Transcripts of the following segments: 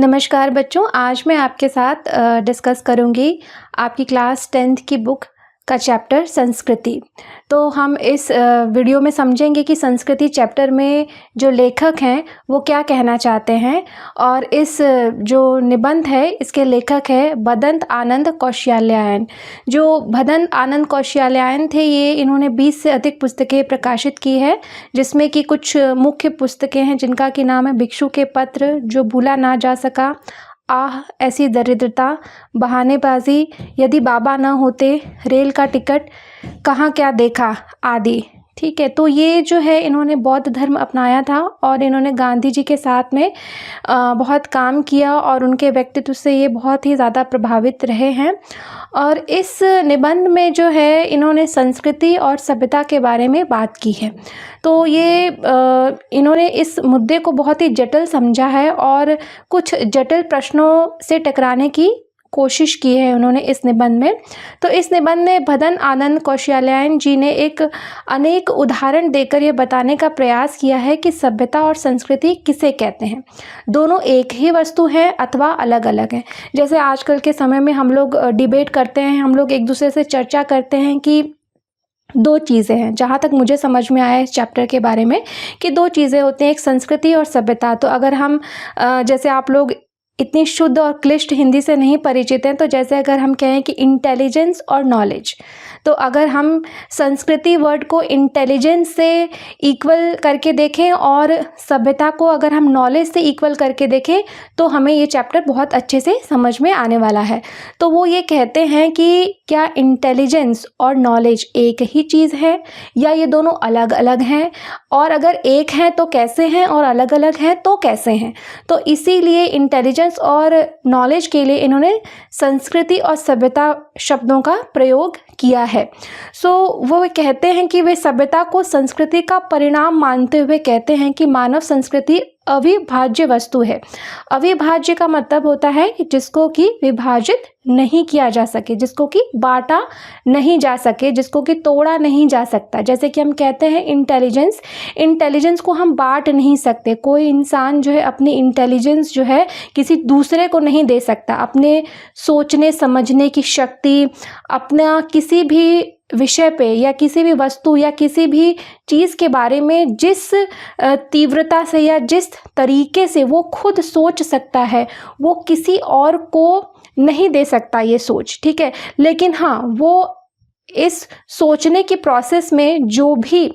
नमस्कार बच्चों, आज मैं आपके साथ डिस्कस करूंगी आपकी क्लास 10th की बुक का चैप्टर संस्कृति। तो हम इस वीडियो में समझेंगे कि संस्कृति चैप्टर में जो लेखक हैं वो क्या कहना चाहते हैं। और इस जो निबंध है इसके लेखक है भदंत आनंद कौशल्यायन। जो भदंत आनंद कौशल्यायन थे ये इन्होंने 20 से अधिक पुस्तकें प्रकाशित की है, जिसमें कि कुछ मुख्य पुस्तकें हैं जिनका कि नाम है भिक्षु के पत्र, जो भूला ना जा सका, आह ऐसी दरिद्रता, बहानेबाजी, यदि बाबा न होते, रेल का टिकट, कहाँ क्या देखा आदि। ठीक है, तो ये जो है इन्होंने बौद्ध धर्म अपनाया था और इन्होंने गांधी जी के साथ में बहुत काम किया और उनके व्यक्तित्व से ये बहुत ही ज़्यादा प्रभावित रहे हैं। और इस निबंध में जो है इन्होंने संस्कृति और सभ्यता के बारे में बात की है। तो ये इन्होंने इस मुद्दे को बहुत ही जटिल समझा है और कुछ जटिल प्रश्नों से टकराने की कोशिश की है उन्होंने इस निबंध में। तो इस निबंध में भदंत आनंद कौशल्यायन जी ने एक अनेक उदाहरण देकर ये बताने का प्रयास किया है कि सभ्यता और संस्कृति किसे कहते हैं। दोनों एक ही वस्तु है अथवा अलग अलग हैं। जैसे आजकल के समय में हम लोग डिबेट करते हैं, हम लोग एक दूसरे से चर्चा करते हैं कि दो चीज़ें हैं। जहाँ तक मुझे समझ में आया इस चैप्टर के बारे में कि दो चीज़ें होती हैं, एक संस्कृति और सभ्यता। तो अगर हम जैसे आप लोग इतनी शुद्ध और क्लिष्ट हिंदी से नहीं परिचित हैं, तो जैसे अगर हम कहें कि इंटेलिजेंस और नॉलेज, तो अगर हम संस्कृति वर्ड को इंटेलिजेंस से इक्वल करके देखें और सभ्यता को अगर हम नॉलेज से इक्वल करके देखें तो हमें ये चैप्टर बहुत अच्छे से समझ में आने वाला है। तो वो ये कहते हैं कि क्या इंटेलिजेंस और नॉलेज एक ही चीज़ है या ये दोनों अलग अलग हैं, और अगर एक हैं तो कैसे हैं और अलग अलग हैं तो कैसे हैं। तो इसीलिए इंटेलिजेंस और नॉलेज के लिए इन्होंने संस्कृति और सभ्यता शब्दों का प्रयोग किया है। वो कहते हैं कि वे सभ्यता को संस्कृति का परिणाम मानते हुए कहते हैं कि मानव संस्कृति अविभाज्य वस्तु है। अविभाज्य का मतलब होता है कि जिसको कि विभाजित नहीं किया जा सके, जिसको कि बांटा नहीं जा सके, जिसको कि तोड़ा नहीं जा सकता। जैसे कि हम कहते हैं इंटेलिजेंस को हम बांट नहीं सकते। कोई इंसान जो है अपनी इंटेलिजेंस जो है किसी दूसरे को नहीं दे सकता। अपने सोचने समझने की शक्ति, अपना किसी भी विषय पे या किसी भी वस्तु या किसी भी चीज़ के बारे में जिस तीव्रता से या जिस तरीके से वो खुद सोच सकता है, वो किसी और को नहीं दे सकता ये सोच। ठीक है, लेकिन हाँ, वो इस सोचने की प्रोसेस में जो भी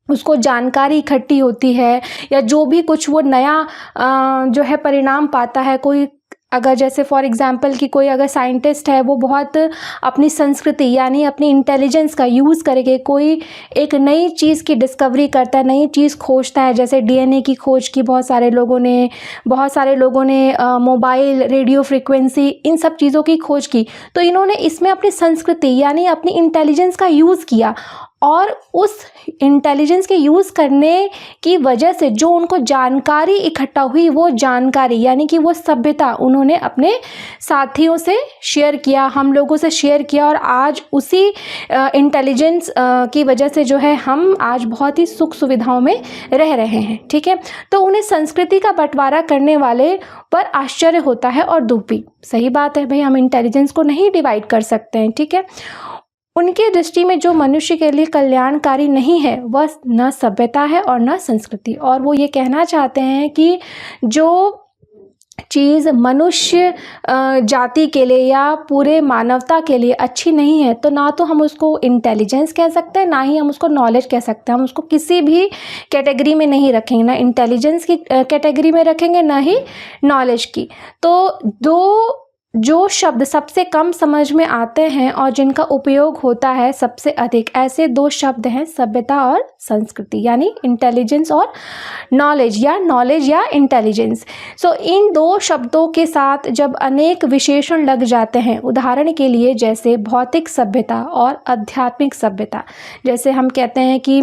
उसको जानकारी इकट्ठी होती है या जो भी कुछ वो नया जो है परिणाम पाता है, कोई अगर जैसे फॉर एग्जांपल कि कोई अगर साइंटिस्ट है वो बहुत अपनी संस्कृति यानी अपनी इंटेलिजेंस का यूज़ करके कोई एक नई चीज़ की डिस्कवरी करता है, नई चीज़ खोजता है। जैसे डीएनए की खोज की बहुत सारे लोगों ने मोबाइल, रेडियो फ्रिक्वेंसी, इन सब चीज़ों की खोज की। तो इन्होंने इसमें अपनी संस्कृति यानी अपनी इंटेलिजेंस का यूज़ किया और उस इंटेलिजेंस के यूज़ करने की वजह से जो उनको जानकारी इकट्ठा हुई, वो जानकारी यानी कि वो सभ्यता उन्होंने अपने साथियों से शेयर किया, हम लोगों से शेयर किया। और आज उसी इंटेलिजेंस की वजह से जो है हम आज बहुत ही सुख सुविधाओं में रह रहे हैं। ठीक है, तो उन्हें संस्कृति का बंटवारा करने वाले पर आश्चर्य होता है और दुख भी। सही बात है भाई, हम इंटेलिजेंस को नहीं डिवाइड कर सकते हैं। ठीक है, उनके दृष्टि में जो मनुष्य के लिए कल्याणकारी नहीं है वह न सभ्यता है और न संस्कृति। और वो ये कहना चाहते हैं कि जो चीज़ मनुष्य जाति के लिए या पूरे मानवता के लिए अच्छी नहीं है, तो ना तो हम उसको इंटेलिजेंस कह सकते हैं, ना ही हम उसको नॉलेज कह सकते हैं। हम उसको किसी भी कैटेगरी में नहीं रखेंगे, ना इंटेलिजेंस की कैटेगरी में रखेंगे, ना ही नॉलेज की। तो जो शब्द सबसे कम समझ में आते हैं और जिनका उपयोग होता है सबसे अधिक, ऐसे दो शब्द हैं सभ्यता और संस्कृति, यानी इंटेलिजेंस और नॉलेज या इंटेलिजेंस। इन दो शब्दों के साथ जब अनेक विशेषण लग जाते हैं, उदाहरण के लिए जैसे भौतिक सभ्यता और आध्यात्मिक सभ्यता, जैसे हम कहते हैं कि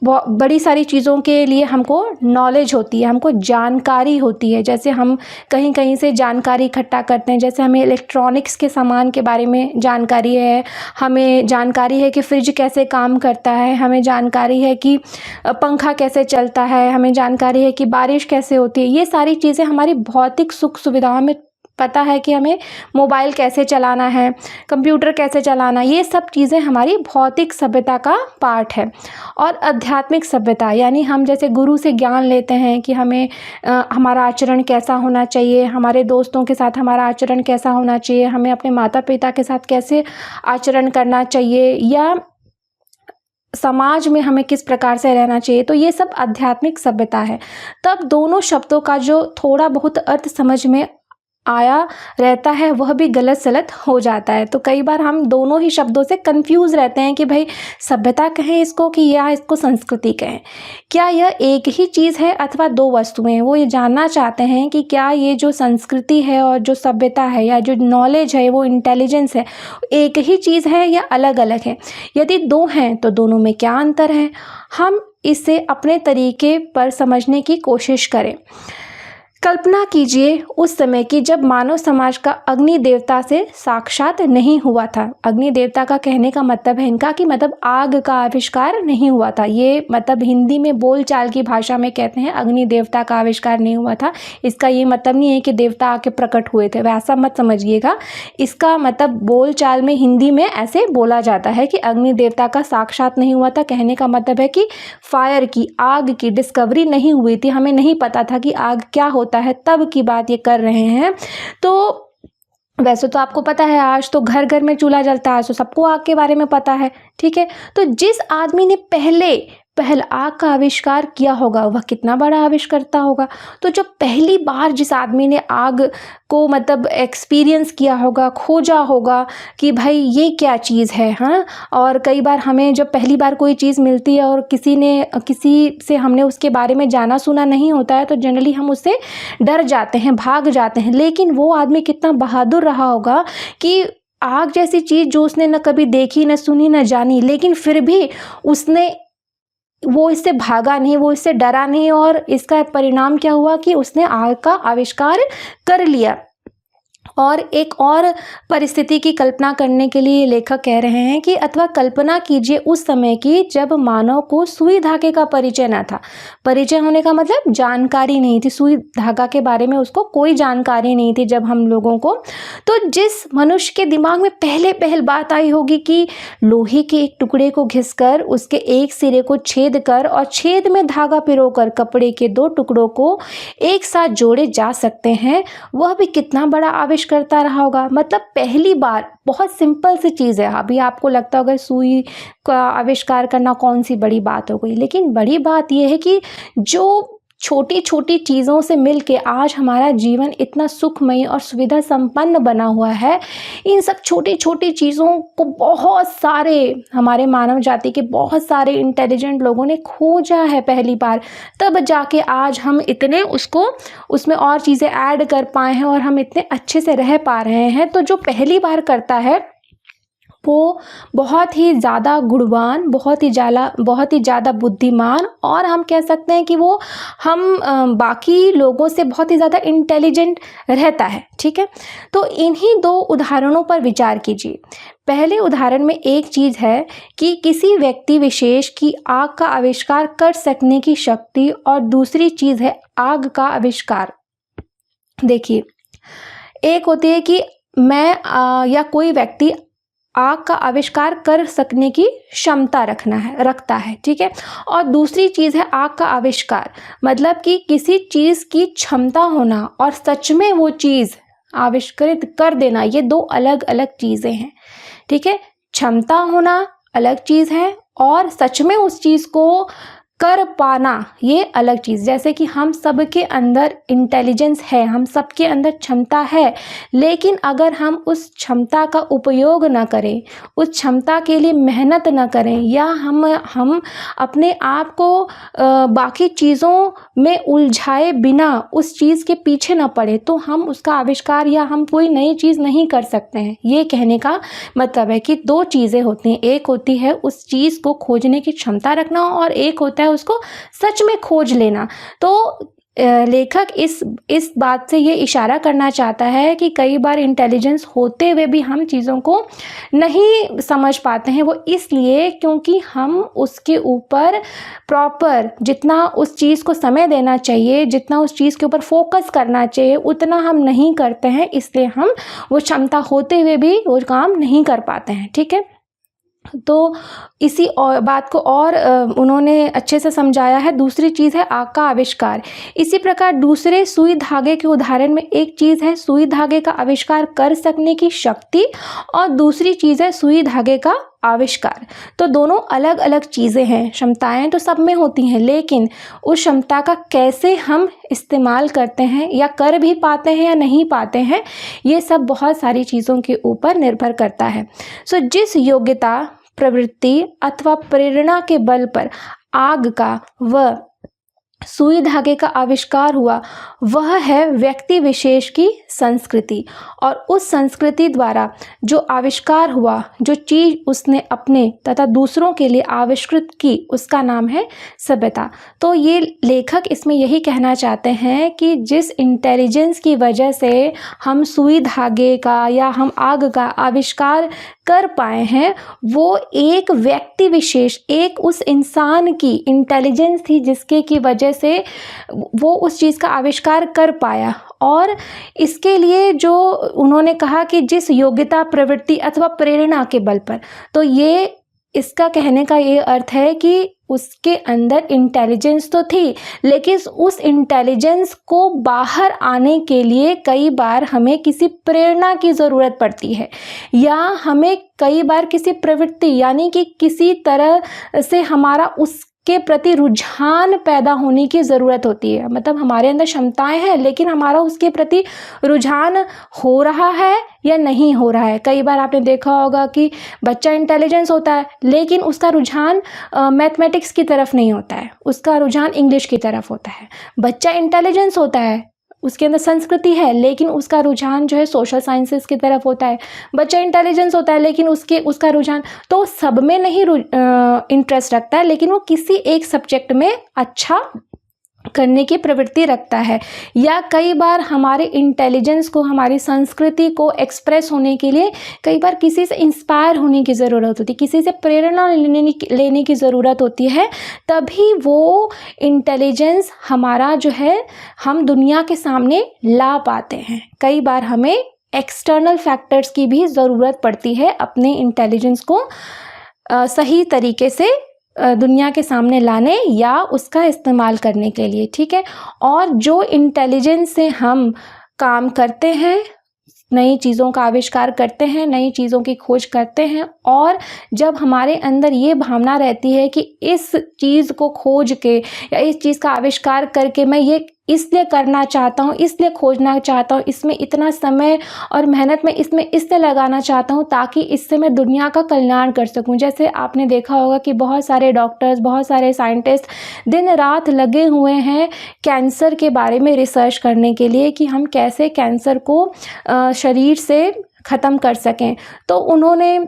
बड़ी सारी चीज़ों के लिए हमको नॉलेज होती है, हमको जानकारी होती है। जैसे हम कहीं कहीं से जानकारी इकट्ठा करते हैं, जैसे हमें इलेक्ट्रॉनिक्स के सामान के बारे में जानकारी है, हमें जानकारी है कि फ्रिज कैसे काम करता है, हमें जानकारी है कि पंखा कैसे चलता है, हमें जानकारी है कि बारिश कैसे होती है। ये सारी चीज़ें हमारी भौतिक सुख सुविधाओं में पता है कि हमें मोबाइल कैसे चलाना है, कंप्यूटर कैसे चलाना, ये सब चीज़ें हमारी भौतिक सभ्यता का पार्ट है। और आध्यात्मिक सभ्यता यानी हम जैसे गुरु से ज्ञान लेते हैं कि हमें हमारा आचरण कैसा होना चाहिए, हमारे दोस्तों के साथ हमारा आचरण कैसा होना चाहिए, हमें अपने माता पिता के साथ कैसे आचरण करना चाहिए, या समाज में हमें किस प्रकार से रहना चाहिए। तो ये सब आध्यात्मिक सभ्यता है। तब दोनों शब्दों का जो थोड़ा बहुत अर्थ समझ में आया रहता है वह भी गलत सलत हो जाता है। तो कई बार हम दोनों ही शब्दों से कंफ्यूज रहते हैं कि भाई सभ्यता कहें इसको कि या इसको संस्कृति कहें। क्या यह एक ही चीज़ है अथवा दो वस्तुएं? वो ये जानना चाहते हैं कि क्या ये जो संस्कृति है और जो सभ्यता है या जो नॉलेज है, वो इंटेलिजेंस है, एक ही चीज़ है या अलग अलग है? यदि दो हैं तो दोनों में क्या अंतर है? हम इसे अपने तरीके पर समझने की कोशिश करें। कल्पना कीजिए उस समय की जब मानव समाज का अग्नि देवता से साक्षात नहीं हुआ था। अग्नि देवता का कहने का मतलब है इनका कि मतलब आग का आविष्कार नहीं हुआ था। ये मतलब हिंदी में बोलचाल की भाषा में कहते हैं अग्नि देवता का आविष्कार नहीं हुआ था। इसका ये मतलब नहीं है कि देवता आके प्रकट हुए थे, वैसा मत समझिएगा। इसका मतलब बोलचाल में हिंदी में ऐसे बोला जाता है कि अग्नि देवता का साक्षात नहीं हुआ था। कहने का मतलब है कि फायर की, आग की डिस्कवरी नहीं हुई थी, हमें नहीं पता था कि आग क्या होता है, तब की बात ये कर रहे हैं। तो वैसे तो आपको पता है आज तो घर घर में चूल्हा जलता है, तो सबको आग के बारे में पता है, ठीक है। तो जिस आदमी ने पहल आग का आविष्कार किया होगा वह कितना बड़ा आविष्कर्ता होगा। तो जब पहली बार जिस आदमी ने आग को मतलब एक्सपीरियंस किया होगा, खोजा होगा कि भाई ये क्या चीज़ है, हाँ। और कई बार हमें जब पहली बार कोई चीज़ मिलती है और किसी से हमने उसके बारे में जाना सुना नहीं होता है तो जनरली हम उससे डर जाते हैं, भाग जाते हैं। लेकिन वो आदमी कितना बहादुर रहा होगा कि आग जैसी चीज़ जो उसने न कभी देखी, न सुनी, न जानी, लेकिन फिर भी वो इससे भागा नहीं, वो इससे डरा नहीं, और इसका परिणाम क्या हुआ कि उसने आग का आविष्कार कर लिया। और एक और परिस्थिति की कल्पना करने के लिए लेखक कह रहे हैं कि अथवा कल्पना कीजिए उस समय की जब मानव को सुई धागे का परिचय न था। परिचय होने का मतलब जानकारी नहीं थी, सुई धागा के बारे में उसको कोई जानकारी नहीं थी जब हम लोगों को। तो जिस मनुष्य के दिमाग में पहल बात आई होगी कि लोहे के एक टुकड़े को घिसकर उसके एक सिरे को छेद कर और छेद में धागा पिरोकर कपड़े के दो टुकड़ों को एक साथ जोड़े जा सकते हैं, वह भी कितना बड़ा आविष्कर्ता रहा होगा। मतलब पहली बार, बहुत सिंपल सी चीज़ है। अभी आपको लगता होगा सुई का आविष्कार करना कौन सी बड़ी बात हो गई, लेकिन बड़ी बात यह है कि जो छोटी छोटी चीज़ों से मिलके आज हमारा जीवन इतना सुखमय और सुविधा संपन्न बना हुआ है। इन सब छोटी छोटी चीज़ों को बहुत सारे हमारे मानव जाति के बहुत सारे इंटेलिजेंट लोगों ने खोजा है पहली बार, तब जाके आज हम इतने उसमें और चीज़ें ऐड कर पाए हैं और हम इतने अच्छे से रह पा रहे हैं। तो जो पहली बार करता है वो बहुत ही ज़्यादा गुणवान, बहुत ही ज़्यादा बुद्धिमान, और हम कह सकते हैं कि वो हम बाकी लोगों से बहुत ही ज़्यादा इंटेलिजेंट रहता है, ठीक है। तो इन्हीं दो उदाहरणों पर विचार कीजिए। पहले उदाहरण में एक चीज़ है कि किसी व्यक्ति विशेष की आग का आविष्कार कर सकने की शक्ति, और दूसरी चीज़ है आग का आविष्कार। देखिए, एक होती है कि मैं या कोई व्यक्ति आग का आविष्कार कर सकने की क्षमता रखता है, ठीक है। और दूसरी चीज़ है आग का आविष्कार, मतलब कि किसी चीज़ की क्षमता होना और सच में वो चीज़ आविष्कृत कर देना, ये दो अलग अलग चीज़ें हैं, ठीक है। क्षमता होना अलग चीज़ है और सच में उस चीज़ को कर पाना ये अलग चीज़। जैसे कि हम सबके अंदर इंटेलिजेंस है, हम सबके अंदर क्षमता है, लेकिन अगर हम उस क्षमता का उपयोग ना करें, उस क्षमता के लिए मेहनत ना करें, या हम अपने आप को बाकी चीज़ों में उलझाए बिना उस चीज़ के पीछे ना पड़े, तो हम उसका आविष्कार या हम कोई नई चीज़ नहीं कर सकते हैं। ये कहने का मतलब है कि दो चीज़ें होती हैं, एक होती है उस चीज़ को खोजने की क्षमता रखना और एक होता है उसको सच में खोज लेना। तो लेखक इस बात से ये इशारा करना चाहता है कि कई बार इंटेलिजेंस होते हुए भी हम चीज़ों को नहीं समझ पाते हैं। वो इसलिए क्योंकि हम उसके ऊपर प्रॉपर जितना उस चीज़ को समय देना चाहिए, जितना उस चीज़ के ऊपर फोकस करना चाहिए, उतना हम नहीं करते हैं, इसलिए हम वो क्षमता होते हुए भी वो काम नहीं कर पाते हैं। ठीक है, तो इसी और बात को और उन्होंने अच्छे से समझाया है। दूसरी चीज़ है आग का आविष्कार। इसी प्रकार दूसरे सुई धागे के उदाहरण में एक चीज़ है सुई धागे का आविष्कार कर सकने की शक्ति, और दूसरी चीज़ है सुई धागे का आविष्कार। तो दोनों अलग अलग चीज़ें हैं। क्षमताएं तो सब में होती हैं, लेकिन उस क्षमता का कैसे हम इस्तेमाल करते हैं या कर भी पाते हैं या नहीं पाते हैं, ये सब बहुत सारी चीज़ों के ऊपर निर्भर करता है। सो जिस योग्यता, प्रवृत्ति अथवा प्रेरणा के बल पर आग का व सुई धागे का आविष्कार हुआ, वह है व्यक्ति विशेष की संस्कृति। और उस संस्कृति द्वारा जो आविष्कार हुआ, जो चीज़ उसने अपने तथा दूसरों के लिए आविष्कृत की, उसका नाम है सभ्यता। तो ये लेखक इसमें यही कहना चाहते हैं कि जिस इंटेलिजेंस की वजह से हम सुई धागे का या हम आग का आविष्कार कर पाए हैं, वो एक व्यक्ति विशेष, एक उस इंसान की इंटेलिजेंस थी जिसके की वजह से वो उस चीज़ का आविष्कार कर पाया। और इसके लिए जो उन्होंने कहा कि जिस योग्यता, प्रवृत्ति अथवा प्रेरणा के बल पर, तो ये इसका कहने का ये अर्थ है कि उसके अंदर इंटेलिजेंस तो थी, लेकिन उस इंटेलिजेंस को बाहर आने के लिए कई बार हमें किसी प्रेरणा की ज़रूरत पड़ती है, या हमें कई बार किसी प्रवृत्ति यानी कि किसी तरह से हमारा उसके प्रति रुझान पैदा होने की ज़रूरत होती है। मतलब हमारे अंदर क्षमताएं हैं, लेकिन हमारा उसके प्रति रुझान हो रहा है या नहीं हो रहा है। कई बार आपने देखा होगा कि बच्चा इंटेलिजेंस होता है, लेकिन उसका रुझान मैथमेटिक्स की तरफ नहीं होता है, उसका रुझान इंग्लिश की तरफ होता है। बच्चा इंटेलिजेंस होता है, उसके अंदर संस्कृति है, लेकिन उसका रुझान जो है सोशल साइंसेस की तरफ होता है। बच्चा इंटेलिजेंस होता है, लेकिन उसका रुझान तो सब में नहीं इंटरेस्ट रखता है, लेकिन वो किसी एक सब्जेक्ट में अच्छा करने की प्रवृत्ति रखता है। या कई बार हमारे इंटेलिजेंस को, हमारी संस्कृति को एक्सप्रेस होने के लिए कई बार किसी से इंस्पायर होने की ज़रूरत होती है, किसी से प्रेरणा लेने की ज़रूरत होती है, तभी वो इंटेलिजेंस हमारा जो है हम दुनिया के सामने ला पाते हैं। कई बार हमें एक्सटर्नल फैक्टर्स की भी ज़रूरत पड़ती है अपने इंटेलिजेंस को सही तरीके से दुनिया के सामने लाने या उसका इस्तेमाल करने के लिए। ठीक है, और जो इंटेलिजेंस से हम काम करते हैं, नई चीज़ों का आविष्कार करते हैं, नई चीज़ों की खोज करते हैं, और जब हमारे अंदर ये भावना रहती है कि इस चीज़ को खोज के या इस चीज़ का आविष्कार करके मैं ये इसलिए करना चाहता हूँ, इसलिए खोजना चाहता हूँ, इसमें इतना समय और मेहनत मैं इसमें इसलिए लगाना चाहता हूँ ताकि इससे मैं दुनिया का कल्याण कर सकूँ। जैसे आपने देखा होगा कि बहुत सारे डॉक्टर्स, बहुत सारे साइंटिस्ट दिन रात लगे हुए हैं कैंसर के बारे में रिसर्च करने के लिए कि हम कैसे कैंसर को शरीर से ख़त्म कर सकें। तो उन्होंने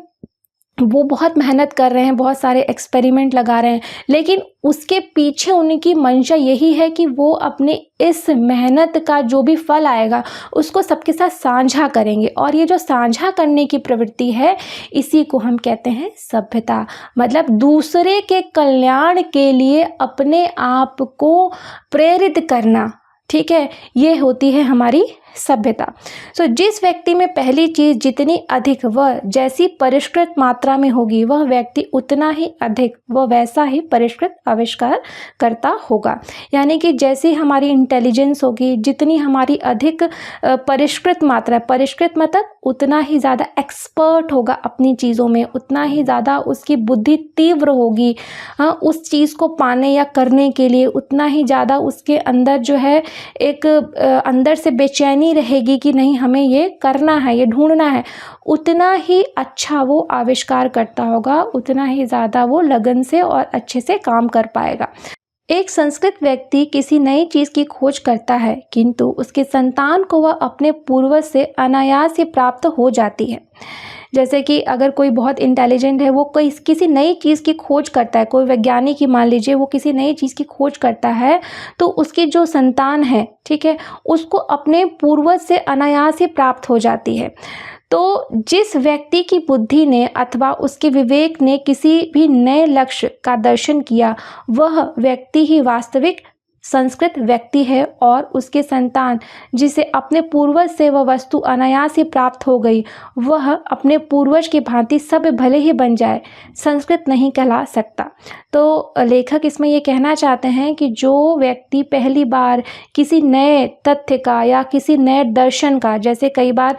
वो बहुत मेहनत कर रहे हैं, बहुत सारे एक्सपेरिमेंट लगा रहे हैं, लेकिन उसके पीछे उनकी मंशा यही है कि वो अपने इस मेहनत का जो भी फल आएगा उसको सबके साथ साझा करेंगे। और ये जो साझा करने की प्रवृत्ति है, इसी को हम कहते हैं सभ्यता। मतलब दूसरे के कल्याण के लिए अपने आप को प्रेरित करना। ठीक है, ये होती है हमारी सभ्यता। सो जिस व्यक्ति में पहली चीज़ जितनी अधिक व जैसी परिष्कृत मात्रा में होगी, वह व्यक्ति उतना ही अधिक व वैसा ही परिष्कृत आविष्कार करता होगा। यानी कि जैसी हमारी इंटेलिजेंस होगी, जितनी हमारी अधिक परिष्कृत मात्रा, परिष्कृत मतलब उतना ही ज़्यादा एक्सपर्ट होगा अपनी चीज़ों में, उतना ही ज़्यादा उसकी बुद्धि तीव्र होगी उस चीज़ को पाने या करने के लिए, उतना ही ज़्यादा उसके अंदर जो है एक अंदर से बेचैनी रहेगी कि नहीं हमें ये करना है, ये ढूंढना है, उतना ही अच्छा वो आविष्कार करता होगा, उतना ही ज़्यादा वो लगन से और अच्छे से काम कर पाएगा। एक संस्कृत व्यक्ति किसी नई चीज़ की खोज करता है, किंतु उसके संतान को वह अपने पूर्वज से अनायास ही प्राप्त हो जाती है। जैसे कि अगर कोई बहुत इंटेलिजेंट है, वो कोई किसी नई चीज़ की खोज करता है, कोई वैज्ञानिक ही मान लीजिए, वो किसी नई चीज़ की खोज करता है, तो उसकी जो संतान है, ठीक है, उसको अपने पूर्वज से अनायास ही प्राप्त हो जाती है। तो जिस व्यक्ति की बुद्धि ने अथवा उसके विवेक ने किसी भी नए लक्ष्य का दर्शन किया, वह व्यक्ति ही वास्तविक संस्कृत व्यक्ति है, और उसके संतान जिसे अपने पूर्वज से वह वस्तु अनायास ही प्राप्त हो गई, वह अपने पूर्वज की भांति सब भले ही बन जाए, संस्कृत नहीं कहला सकता। तो लेखक इसमें ये कहना चाहते हैं कि जो व्यक्ति पहली बार किसी नए तथ्य का या किसी नए दर्शन का, जैसे कई बार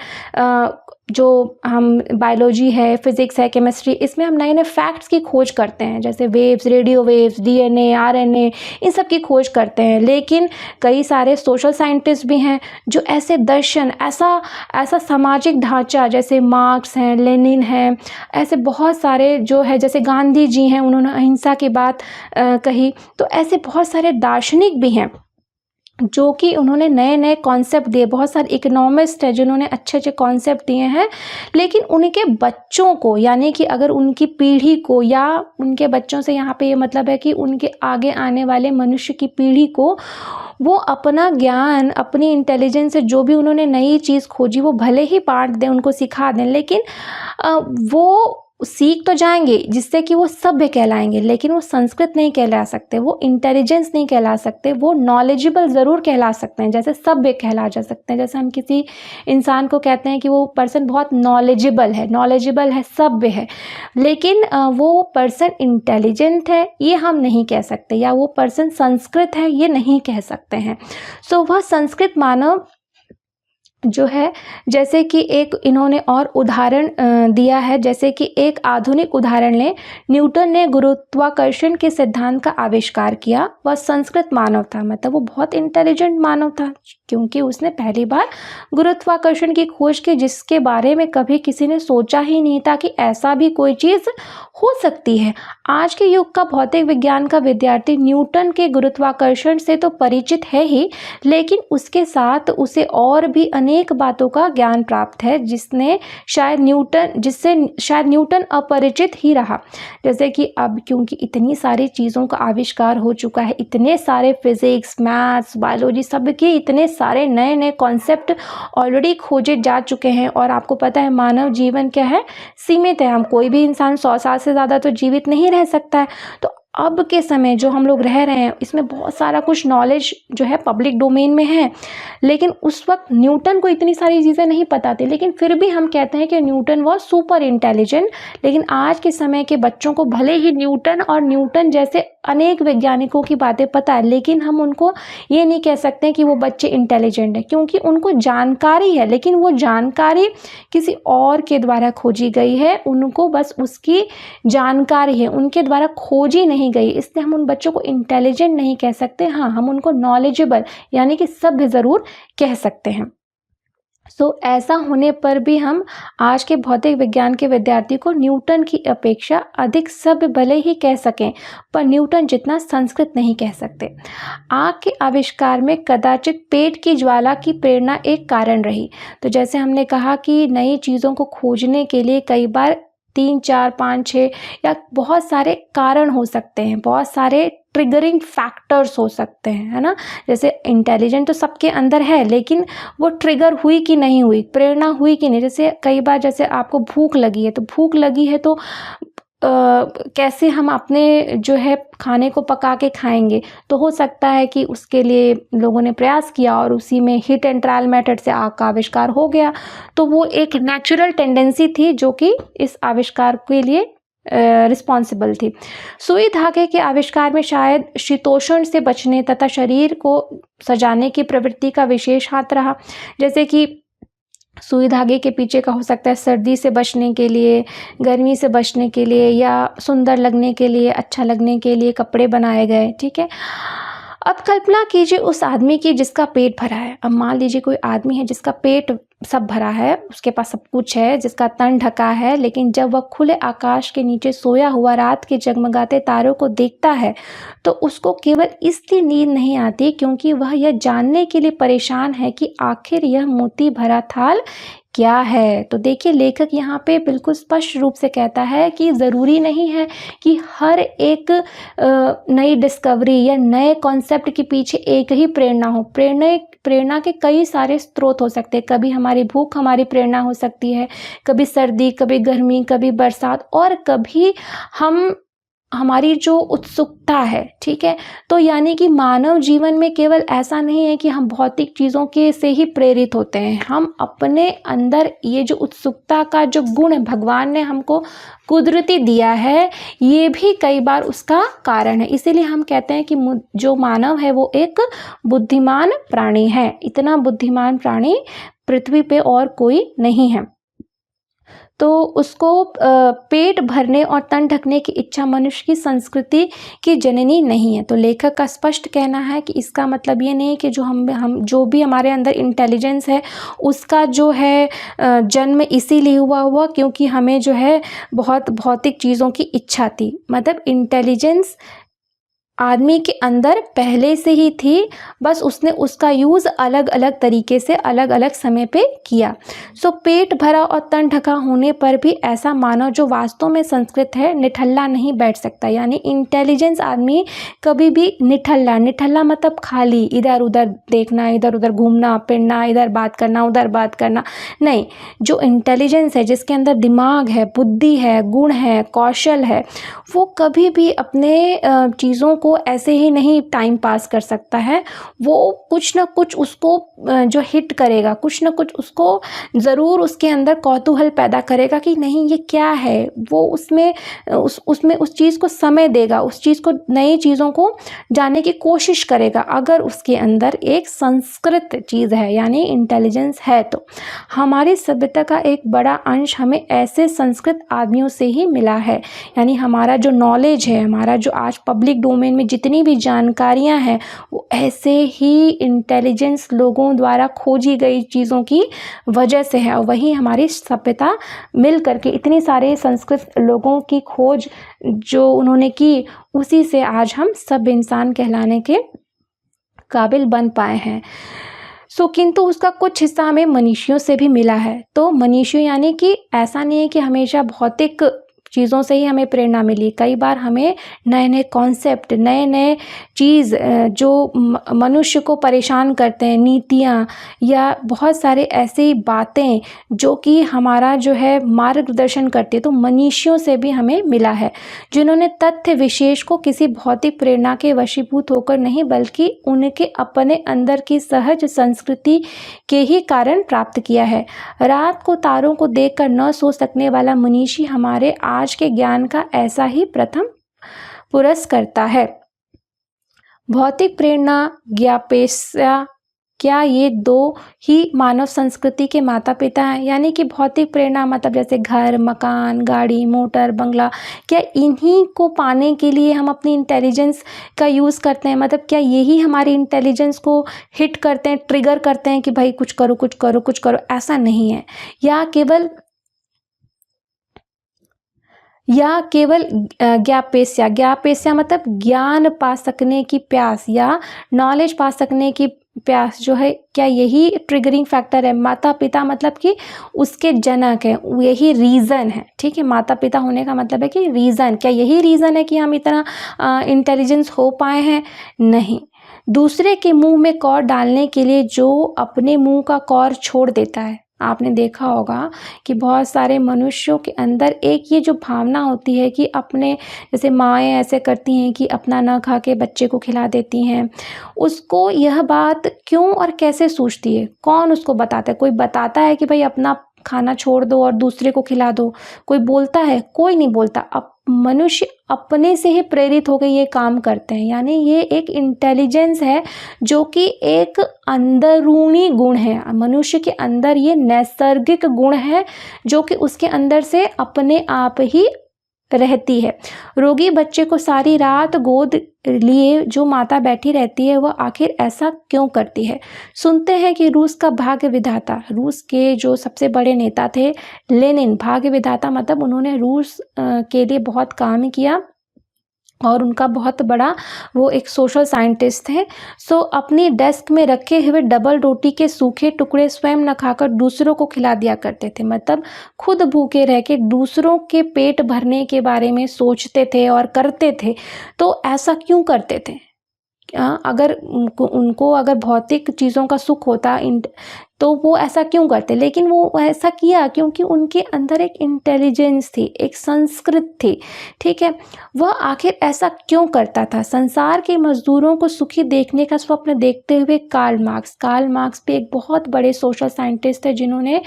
जो हम बायोलॉजी है, फिज़िक्स है, केमिस्ट्री, इसमें हम नए नए फैक्ट्स की खोज करते हैं, जैसे waves, radio waves, DNA, RNA, इन सब की खोज करते हैं। लेकिन कई सारे सोशल साइंटिस्ट भी हैं जो ऐसे दर्शन, ऐसा सामाजिक ढांचा, जैसे मार्क्स हैं, लेनिन हैं, ऐसे बहुत सारे जो है, जैसे गांधी जी हैं, उन्होंने अहिंसा की बात कही। तो ऐसे बहुत सारे दार्शनिक भी हैं जो कि उन्होंने नए नए कॉन्सेप्ट दिए, बहुत सारे इकोनॉमिस्ट हैं जिन्होंने अच्छे अच्छे कॉन्सेप्ट दिए हैं। लेकिन उनके बच्चों को, यानी कि अगर उनकी पीढ़ी को, या उनके बच्चों से यहाँ पे ये मतलब है कि उनके आगे आने वाले मनुष्य की पीढ़ी को, वो अपना ज्ञान, अपनी इंटेलिजेंस से जो भी उन्होंने नई चीज़ खोजी, वो भले ही बांट दें, उनको सिखा दें, लेकिन वो सीख तो जाएंगे जिससे कि वो सभ्य कहलाएंगे, लेकिन वो संस्कृत नहीं कहला सकते, वो इंटेलिजेंस नहीं कहला सकते, वो नॉलेजेबल ज़रूर कहला सकते हैं, जैसे सभ्य कहला जा सकते हैं। जैसे हम किसी इंसान को कहते हैं कि वो पर्सन बहुत नॉलेजेबल है, सभ्य है, लेकिन वो पर्सन इंटेलिजेंट है ये हम नहीं कह सकते, या वो पर्सन संस्कृत है ये नहीं कह सकते हैं। सो वह संस्कृत मानव जो है, जैसे कि एक इन्होंने और उदाहरण दिया है, जैसे कि एक आधुनिक उदाहरण लें, न्यूटन ने गुरुत्वाकर्षण के सिद्धांत का आविष्कार किया। वह संस्कृत मानव था, मतलब वो बहुत इंटेलिजेंट मानव था, क्योंकि उसने पहली बार गुरुत्वाकर्षण की खोज की, जिसके बारे में कभी किसी ने सोचा ही नहीं था कि ऐसा भी कोई चीज़ हो सकती है। आज के युग का भौतिक विज्ञान का विद्यार्थी न्यूटन के गुरुत्वाकर्षण से तो परिचित है ही, लेकिन उसके साथ उसे और भी अनेक बातों का ज्ञान प्राप्त है जिससे शायद न्यूटन अपरिचित ही रहा। जैसे कि अब क्योंकि इतनी सारी चीज़ों का आविष्कार हो चुका है, इतने सारे फिजिक्स, मैथ्स, बायोलॉजी, सब के इतने सारे नए नए कॉन्सेप्ट ऑलरेडी खोजे जा चुके हैं, और आपको पता है मानव जीवन क्या है, सीमित है। हम कोई भी इंसान 100 साल से ज़्यादा तो जीवित नहीं रह सकता है। तो अब के समय जो हम लोग रह रहे हैं, इसमें बहुत सारा कुछ नॉलेज जो है पब्लिक डोमेन में है, लेकिन उस वक्त न्यूटन को इतनी सारी चीज़ें नहीं पता थी, लेकिन फिर भी हम कहते हैं कि न्यूटन वॉज सुपर इंटेलिजेंट। लेकिन आज के समय के बच्चों को भले ही न्यूटन और न्यूटन जैसे अनेक वैज्ञानिकों की बातें पता है, लेकिन हम उनको ये नहीं कह सकते कि वो बच्चे इंटेलिजेंट है, क्योंकि उनको जानकारी है, लेकिन वो जानकारी किसी और के द्वारा खोजी गई है, उनको बस उसकी जानकारी है, उनके द्वारा खोजी नहीं गई, इसलिए हम उन बच्चों को इंटेलिजेंट नहीं कह सकते। हाँ, हम उनको नॉलेजेबल यानी कि सभ्य ज़रूर कह सकते हैं। ऐसा होने पर भी हम आज के भौतिक विज्ञान के विद्यार्थी को न्यूटन की अपेक्षा अधिक सभ्य भले ही कह सकें, पर न्यूटन जितना संस्कृत नहीं कह सकते। आग के आविष्कार में कदाचित पेट की ज्वाला की प्रेरणा एक कारण रही। तो जैसे हमने कहा कि नई चीज़ों को खोजने के लिए कई बार 3, 4, 5, 6 या बहुत सारे कारण हो सकते हैं, बहुत सारे ट्रिगरिंग फैक्टर्स हो सकते हैं, है ना। जैसे इंटेलिजेंट तो सबके अंदर है, लेकिन वो ट्रिगर हुई कि नहीं हुई, प्रेरणा हुई कि नहीं। जैसे कई बार जैसे आपको भूख लगी है, तो भूख लगी है तो कैसे हम अपने जो है खाने को पका के खाएंगे। तो हो सकता है कि उसके लिए लोगों ने प्रयास किया और उसी में हीट एंड ट्रायल मेथड से आग का आविष्कार हो गया। तो वो एक नेचुरल टेंडेंसी थी जो कि इस आविष्कार के लिए रिस्पॉन्सिबल थी। सुई धागे के आविष्कार में शायद शीतोष्ण से बचने तथा शरीर को सजाने की प्रवृत्ति का विशेष हाथ रहा। जैसे कि सुई धागे के पीछे का हो सकता है सर्दी से बचने के लिए, गर्मी से बचने के लिए, या सुंदर लगने के लिए, अच्छा लगने के लिए कपड़े बनाए गए। ठीक है, अब कल्पना कीजिए उस आदमी की जिसका पेट भरा है। अब मान लीजिए कोई आदमी है जिसका पेट सब भरा है, उसके पास सब कुछ है, जिसका तन ढका है, लेकिन जब वह खुले आकाश के नीचे सोया हुआ रात के जगमगाते तारों को देखता है तो उसको केवल इसलिए नींद नहीं आती क्योंकि वह यह जानने के लिए परेशान है कि आखिर यह मोती भरा थाल क्या है। तो देखिए, लेखक यहाँ पे बिल्कुल स्पष्ट रूप से कहता है कि ज़रूरी नहीं है कि हर एक नई डिस्कवरी या नए कॉन्सेप्ट के पीछे एक ही प्रेरणा हो। प्रेरणा के कई सारे स्रोत हो सकते हैं। कभी हमारी भूख हमारी प्रेरणा हो सकती है, कभी सर्दी, कभी गर्मी, कभी बरसात, और कभी हमारी जो उत्सुकता है। ठीक है, तो यानी कि मानव जीवन में केवल ऐसा नहीं है कि हम भौतिक चीज़ों के से ही प्रेरित होते हैं। हम अपने अंदर ये जो उत्सुकता का जो गुण भगवान ने हमको कुदरती दिया है, ये भी कई बार उसका कारण है। इसीलिए हम कहते हैं कि जो मानव है वो एक बुद्धिमान प्राणी है। इतना बुद्धिमान प्राणी पृथ्वी पे और कोई नहीं है। तो उसको पेट भरने और तन ढकने की इच्छा मनुष्य की संस्कृति की जननी नहीं है। तो लेखक का स्पष्ट कहना है कि इसका मतलब ये नहीं कि जो हम जो भी हमारे अंदर इंटेलिजेंस है उसका जो है जन्म इसीलिए हुआ क्योंकि हमें जो है बहुत भौतिक चीज़ों की इच्छा थी। मतलब इंटेलिजेंस आदमी के अंदर पहले से ही थी, बस उसने उसका यूज़ अलग अलग तरीके से अलग अलग समय पे किया। सो पेट भरा और तन ढका होने पर भी ऐसा मानव जो वास्तव में संस्कृत है निठल्ला नहीं बैठ सकता। यानी इंटेलिजेंस आदमी कभी भी निठल्ला मतलब खाली इधर उधर देखना, इधर उधर घूमना फिरना, इधर बात करना उधर बात करना नहीं। जो इंटेलिजेंस है, जिसके अंदर दिमाग है, बुद्धि है, गुण है, कौशल है, वो कभी भी अपने चीज़ों को ऐसे ही नहीं टाइम पास कर सकता है। वो कुछ ना कुछ उसको जो हिट करेगा, कुछ ना कुछ उसको ज़रूर उसके अंदर कौतूहल पैदा करेगा कि नहीं ये क्या है। वो उसमें उस चीज़ को समय देगा, उस चीज़ को, नई चीज़ों को जानने की कोशिश करेगा। अगर उसके अंदर एक संस्कृत चीज़ है यानी इंटेलिजेंस है, तो हमारी सभ्यता का एक बड़ा अंश हमें ऐसे संस्कृत आदमियों से ही मिला है। यानी हमारा जो नॉलेज है, हमारा जो आज पब्लिक डोमेन में जितनी भी जानकारियां हैं, वो ऐसे ही इंटेलिजेंस लोगों द्वारा खोजी गई चीज़ों की वजह से है। और वही हमारी सभ्यता मिल करके इतने सारे संस्कृत लोगों की खोज जो उन्होंने की, उसी से आज हम सब इंसान कहलाने के काबिल बन पाए हैं। किंतु उसका कुछ हिस्सा हमें मनुष्यों से भी मिला है। तो मनुष्य यानी कि ऐसा नहीं है कि हमेशा भौतिक चीज़ों से ही हमें प्रेरणा मिली। कई बार हमें नए नए कॉन्सेप्ट, नए नए चीज़ जो मनुष्य को परेशान करते हैं, नीतियाँ या बहुत सारे ऐसी बातें जो कि हमारा जो है मार्गदर्शन करती है, तो मनुष्यों से भी हमें मिला है, जिन्होंने तथ्य विशेष को किसी भौतिक प्रेरणा के वशीभूत होकर नहीं, बल्कि उनके अपने अंदर की सहज संस्कृति के ही कारण प्राप्त किया है। रात को तारों को देखकर न सो सकने वाला मनुष्य हमारे आज के ज्ञान का ऐसा ही प्रथम पुरस्कर्ता है। भौतिक प्रेरणा, ज्ञापेक्षा, क्या ये दो ही मानव संस्कृति के माता पिता हैं? यानी कि भौतिक प्रेरणा मतलब जैसे घर, मकान, गाड़ी, मोटर, बंगला, क्या इन्हीं को पाने के लिए हम अपनी इंटेलिजेंस का यूज़ करते हैं? मतलब क्या यही हमारी इंटेलिजेंस को हिट करते हैं, ट्रिगर करते हैं कि भाई कुछ करो कुछ करो कुछ करो? ऐसा नहीं है। या केवल ज्ञापेक्षा मतलब ज्ञान पा सकने की प्यास या नॉलेज पा सकने की प्यास जो है, क्या यही ट्रिगरिंग फैक्टर है? माता पिता मतलब कि उसके जनक है, यही रीज़न है। ठीक है, माता पिता होने का मतलब है कि रीज़न, क्या यही रीज़न है कि हम इतना इंटेलिजेंस हो पाए हैं? नहीं। दूसरे के मुंह में कौर डालने के लिए जो अपने मुंह का कौर छोड़ देता है, आपने देखा होगा कि बहुत सारे मनुष्यों के अंदर एक ये जो भावना होती है कि अपने, जैसे माएँ ऐसे करती हैं कि अपना ना खा के बच्चे को खिला देती हैं, उसको यह बात क्यों और कैसे सूझती है? कौन उसको बताता है? कोई बताता है कि भाई अपना खाना छोड़ दो और दूसरे को खिला दो? कोई बोलता है? कोई नहीं बोलता। अब मनुष्य अपने से ही प्रेरित होकर ये काम करते हैं, यानी ये एक इंटेलिजेंस है जो कि एक अंदरूनी गुण है। मनुष्य के अंदर ये नैसर्गिक गुण है जो कि उसके अंदर से अपने आप ही रहती है। रोगी बच्चे को सारी रात गोद लिए जो माता बैठी रहती है, वह आखिर ऐसा क्यों करती है? सुनते हैं कि रूस का भाग्य विधाता, रूस के जो सबसे बड़े नेता थे लेनिन, भाग्य विधाता मतलब उन्होंने रूस के लिए बहुत काम किया और उनका बहुत बड़ा वो एक सोशल साइंटिस्ट थे। सो अपनी डेस्क में रखे हुए डबल रोटी के सूखे टुकड़े स्वयं न खाकर दूसरों को खिला दिया करते थे। मतलब खुद भूखे रह के दूसरों के पेट भरने के बारे में सोचते थे और करते थे। तो ऐसा क्यों करते थे? अगर उनको अगर भौतिक चीज़ों का सुख होता तो वो ऐसा क्यों करते? लेकिन वो ऐसा किया क्योंकि उनके अंदर एक इंटेलिजेंस थी, एक संस्कृत थी, ठीक है? वह आखिर ऐसा क्यों करता था? संसार के मजदूरों को सुखी देखने का स्वप्न देखते हुए कार्ल मार्क्स भी एक बहुत बड़े सोशल साइंटिस्ट है जिन्होंने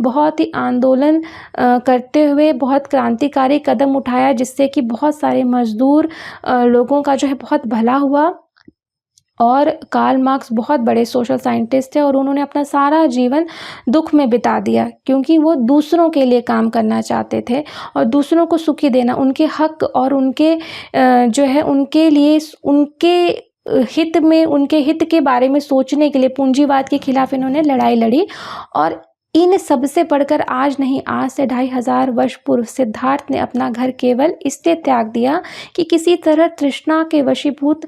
बहुत ही आंदोलन करते हुए बहुत क्रांतिकारी कदम उठाया, जिससे कि बहुत सारे मजदूर लोगों का जो है बहुत भला हुआ। और कार्ल मार्क्स बहुत बड़े सोशल साइंटिस्ट थे और उन्होंने अपना सारा जीवन दुख में बिता दिया क्योंकि वो दूसरों के लिए काम करना चाहते थे और दूसरों को सुखी देना, उनके हक और उनके जो है उनके लिए, उनके हित में, उनके हित के बारे में सोचने के लिए पूंजीवाद के खिलाफ इन्होंने लड़ाई लड़ी। और इन सबसे बढ़कर आज नहीं, आज से 2500 वर्ष पूर्व सिद्धार्थ ने अपना घर केवल इसलिए त्याग दिया कि किसी तरह तृष्णा के वशीभूत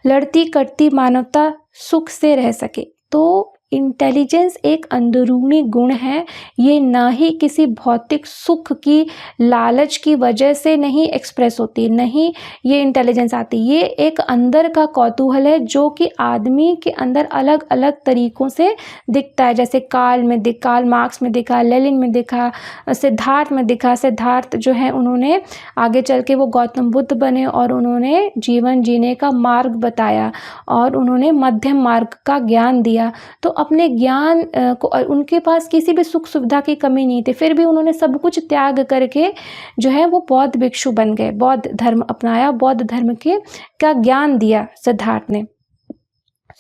लड़ती कटती मानवता सुख से रह सके। तो इंटेलिजेंस एक अंदरूनी गुण है, ये ना ही किसी भौतिक सुख की लालच की वजह से नहीं एक्सप्रेस होती, नहीं ये इंटेलिजेंस आती, ये एक अंदर का कौतूहल है जो कि आदमी के अंदर अलग अलग तरीक़ों से दिखता है। जैसे कार्ल मार्क्स में दिखा, लेनिन में दिखा, सिद्धार्थ में दिखा। सिद्धार्थ जो है उन्होंने आगे चल के वो गौतम बुद्ध बने और उन्होंने जीवन जीने का मार्ग बताया और उन्होंने मध्यम मार्ग का ज्ञान दिया। तो अपने ज्ञान को, उनके पास किसी भी सुख सुविधा की कमी नहीं थी, फिर भी उन्होंने सब कुछ त्याग करके जो है वो बौद्ध भिक्षु बन गए, बौद्ध धर्म अपनाया, बौद्ध धर्म का ज्ञान दिया सिद्धार्थ ने।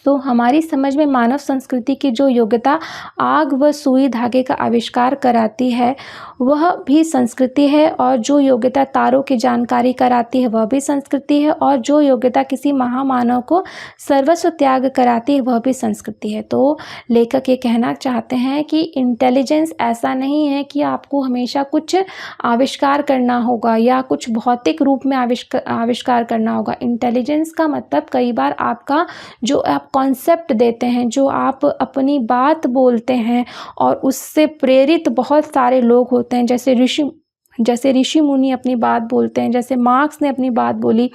तो हमारी समझ में मानव संस्कृति की जो योग्यता आग व सुई धागे का आविष्कार कराती है वह भी संस्कृति है, और जो योग्यता तारों की जानकारी कराती है वह भी संस्कृति है, और जो योग्यता किसी महामानव को सर्वस्व त्याग कराती है वह भी संस्कृति है। तो लेखक ये कहना चाहते हैं कि इंटेलिजेंस ऐसा नहीं है कि आपको हमेशा कुछ आविष्कार करना होगा या कुछ भौतिक रूप में आविष्कार करना होगा। इंटेलिजेंस का मतलब कई बार आपका जो आप कॉन्सेप्ट देते हैं, जो आप अपनी बात बोलते हैं और उससे प्रेरित बहुत सारे लोग होते हैं, जैसे ऋषि मुनि अपनी बात बोलते हैं, जैसे मार्क्स ने अपनी बात बोली।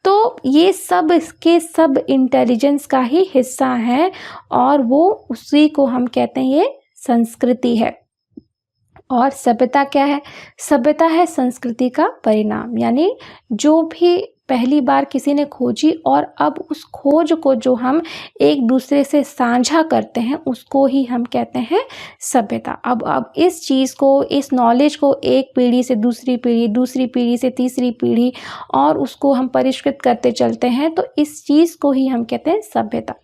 तो ये सब के सब इंटेलिजेंस का ही हिस्सा है और वो उसी को हम कहते हैं ये संस्कृति है। और सभ्यता क्या है? सभ्यता है संस्कृति का परिणाम, यानी जो भी पहली बार किसी ने खोजी और अब उस खोज को जो हम एक दूसरे से साझा करते हैं उसको ही हम कहते हैं सभ्यता। अब इस चीज़ को, इस नॉलेज को एक पीढ़ी से दूसरी पीढ़ी, दूसरी पीढ़ी से तीसरी पीढ़ी, और उसको हम परिष्कृत करते चलते हैं, तो इस चीज़ को ही हम कहते हैं सभ्यता।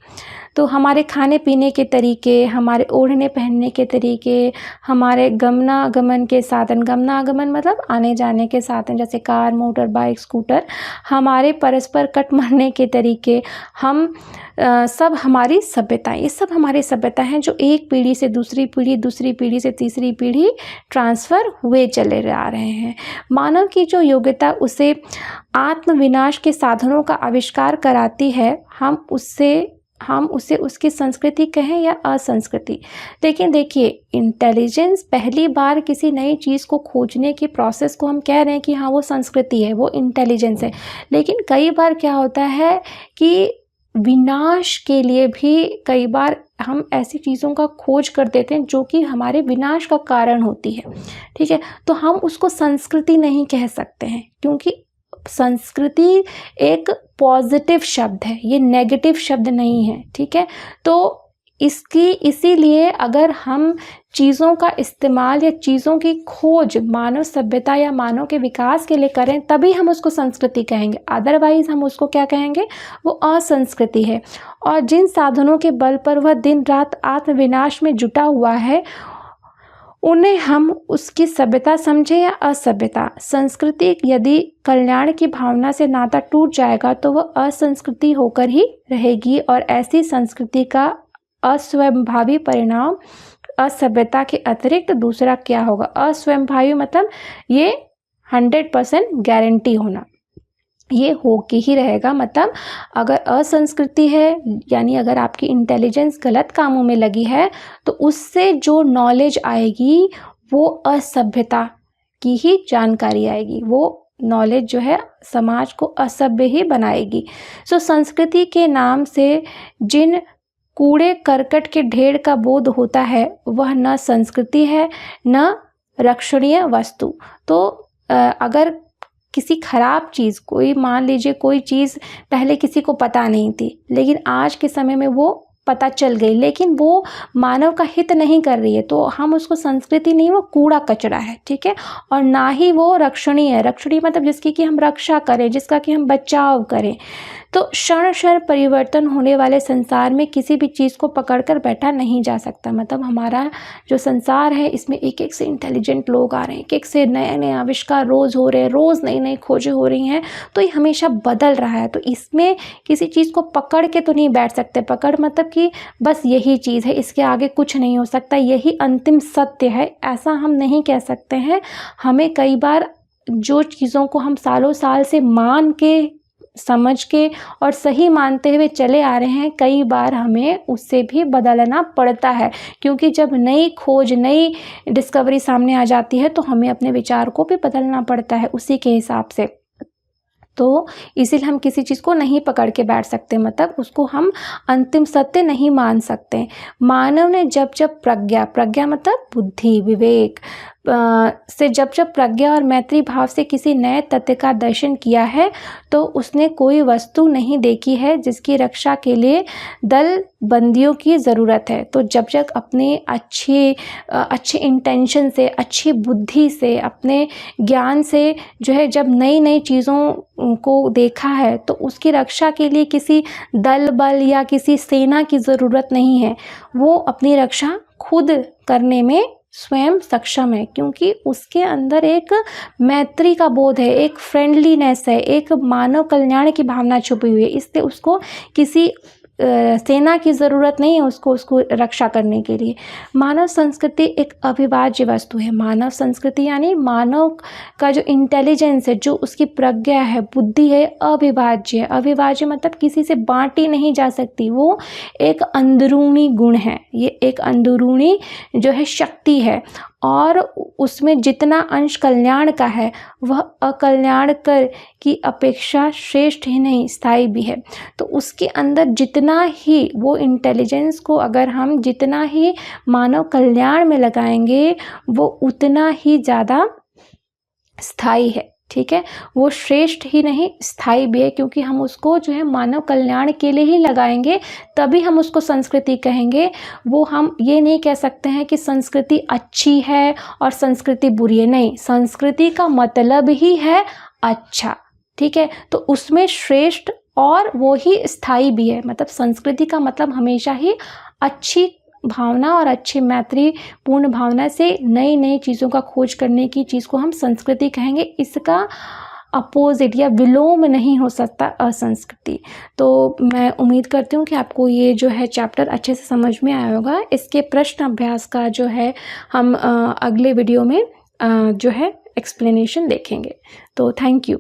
तो हमारे खाने पीने के तरीके, हमारे ओढ़ने पहनने के तरीके, हमारे गमनागमन के साधन, गमनागमन मतलब आने जाने के साधन जैसे कार, मोटर बाइक, स्कूटर, हमारे परस्पर कट मारने के तरीके, हम सब हमारी सभ्यताएं, ये सब हमारी सभ्यता हैं जो एक पीढ़ी से दूसरी पीढ़ी, दूसरी पीढ़ी से तीसरी पीढ़ी ट्रांसफ़र हुए चले आ रहे हैं। मानव की जो योग्यता उसे आत्मविनाश के साधनों का आविष्कार कराती है, हम उसे उसकी संस्कृति कहें या असंस्कृति। लेकिन देखिए, इंटेलिजेंस पहली बार किसी नई चीज़ को खोजने की प्रोसेस को हम कह रहे हैं कि हाँ वो संस्कृति है, वो इंटेलिजेंस है। लेकिन कई बार क्या होता है कि विनाश के लिए भी कई बार हम ऐसी चीज़ों का खोज कर देते हैं जो कि हमारे विनाश का कारण होती है, ठीक है। तो हम उसको संस्कृति नहीं कह सकते हैं, क्योंकि संस्कृति एक पॉजिटिव शब्द है, ये नेगेटिव शब्द नहीं है, ठीक है। तो इसीलिए अगर हम चीज़ों का इस्तेमाल या चीज़ों की खोज मानव सभ्यता या मानव के विकास के लिए करें, तभी हम उसको संस्कृति कहेंगे। अदरवाइज हम उसको क्या कहेंगे, वो असंस्कृति है। और जिन साधनों के बल पर वह दिन रात आत्मविनाश में जुटा हुआ है, उन्हें हम उसकी सभ्यता समझें या असभ्यता। संस्कृति यदि कल्याण की भावना से नाता टूट जाएगा तो वह असंस्कृति होकर ही रहेगी, और ऐसी संस्कृति का अस्वयंभावी परिणाम असभ्यता के अतिरिक्त दूसरा क्या होगा। अस्वयंभावी मतलब ये 100% गारंटी होना, ये हो के ही रहेगा। मतलब अगर असंस्कृति है, यानी अगर आपकी इंटेलिजेंस गलत कामों में लगी है, तो उससे जो नॉलेज आएगी वो असभ्यता की ही जानकारी आएगी, वो नॉलेज जो है समाज को असभ्य ही बनाएगी। सो संस्कृति के नाम से जिन कूड़े करकट के ढेर का बोध होता है, वह न संस्कृति है न रक्षणीय वस्तु। तो अगर किसी खराब चीज़, कोई मान लीजिए कोई चीज़ पहले किसी को पता नहीं थी, लेकिन आज के समय में वो पता चल गई, लेकिन वो मानव का हित नहीं कर रही है, तो हम उसको संस्कृति नहीं, वो कूड़ा कचरा है, ठीक है। और ना ही वो रक्षणीय है। रक्षणीय मतलब जिसकी कि हम रक्षा करें, जिसका कि हम बचाव करें। तो क्षण क्षण परिवर्तन होने वाले संसार में किसी भी चीज़ को पकड़कर बैठा नहीं जा सकता। मतलब हमारा जो संसार है, इसमें एक एक से इंटेलिजेंट लोग आ रहे हैं, एक एक से नए नए आविष्कार रोज़ हो रहे हैं, रोज़ नई नई खोजें हो रही हैं, तो ये हमेशा बदल रहा है। तो इसमें किसी चीज़ को पकड़ के तो नहीं बैठ सकते। पकड़ मतलब कि बस यही चीज़ है, इसके आगे कुछ नहीं हो सकता, यही अंतिम सत्य है, ऐसा हम नहीं कह सकते हैं। हमें कई बार जो चीज़ों को हम सालों साल से मान के, समझ के और सही मानते हुए चले आ रहे हैं, कई बार हमें उससे भी बदलना पड़ता है, क्योंकि जब नई खोज, नई डिस्कवरी सामने आ जाती है, तो हमें अपने विचार को भी बदलना पड़ता है उसी के हिसाब से। तो इसीलिए हम किसी चीज़ को नहीं पकड़ के बैठ सकते, मतलब उसको हम अंतिम सत्य नहीं मान सकते। मानव ने जब जब प्रज्ञा मतलब बुद्धि, विवेक से जब जब प्रज्ञा और मैत्री भाव से किसी नए तथ्य का दर्शन किया है, तो उसने कोई वस्तु नहीं देखी है जिसकी रक्षा के लिए दल बंदियों की ज़रूरत है। तो जब जब अपने अच्छे इंटेंशन से, अच्छी बुद्धि से, अपने ज्ञान से जो है जब नई नई चीज़ों को देखा है, तो उसकी रक्षा के लिए किसी दल बल या किसी सेना की ज़रूरत नहीं है। वो अपनी रक्षा खुद करने में स्वयं सक्षम है, क्योंकि उसके अंदर एक मैत्री का बोध है, एक फ्रेंडलीनेस है, एक मानव कल्याण की भावना छुपी हुई है। इसलिए उसको किसी सेना की ज़रूरत नहीं है उसको रक्षा करने के लिए। मानव संस्कृति एक अविभाज्य वस्तु है। मानव संस्कृति यानी मानव का जो इंटेलिजेंस है, जो उसकी प्रज्ञा है, बुद्धि है, अविभाज्य है। अविभाज्य मतलब किसी से बांटी नहीं जा सकती, वो एक अंदरूनी गुण है, ये एक अंदरूनी जो है शक्ति है, और उसमें जितना अंश कल्याण का है, वह अकल्याणकर की अपेक्षा श्रेष्ठ ही नहीं, स्थायी भी है। तो उसके अंदर जितना ही वो इंटेलिजेंस को अगर हम जितना ही मानव कल्याण में लगाएंगे, वो उतना ही ज़्यादा स्थायी है, ठीक है। वो श्रेष्ठ ही नहीं, स्थायी भी है, क्योंकि हम उसको जो है मानव कल्याण के लिए ही लगाएंगे, तभी हम उसको संस्कृति कहेंगे। वो हम ये नहीं कह सकते हैं कि संस्कृति अच्छी है और संस्कृति बुरी है, नहीं, संस्कृति का मतलब ही है अच्छा, ठीक है। तो उसमें श्रेष्ठ और वो ही स्थायी भी है। मतलब संस्कृति का मतलब हमेशा ही अच्छी भावना और अच्छी मैत्री पूर्ण भावना से नई नई चीज़ों का खोज करने की चीज़ को हम संस्कृति कहेंगे। इसका अपोजिट या विलोम नहीं हो सकता असंस्कृति। तो मैं उम्मीद करती हूँ कि आपको ये जो है चैप्टर अच्छे से समझ में आया होगा। इसके प्रश्न अभ्यास का जो है हम अगले वीडियो में जो है एक्सप्लेनेशन देखेंगे। तो थैंक यू।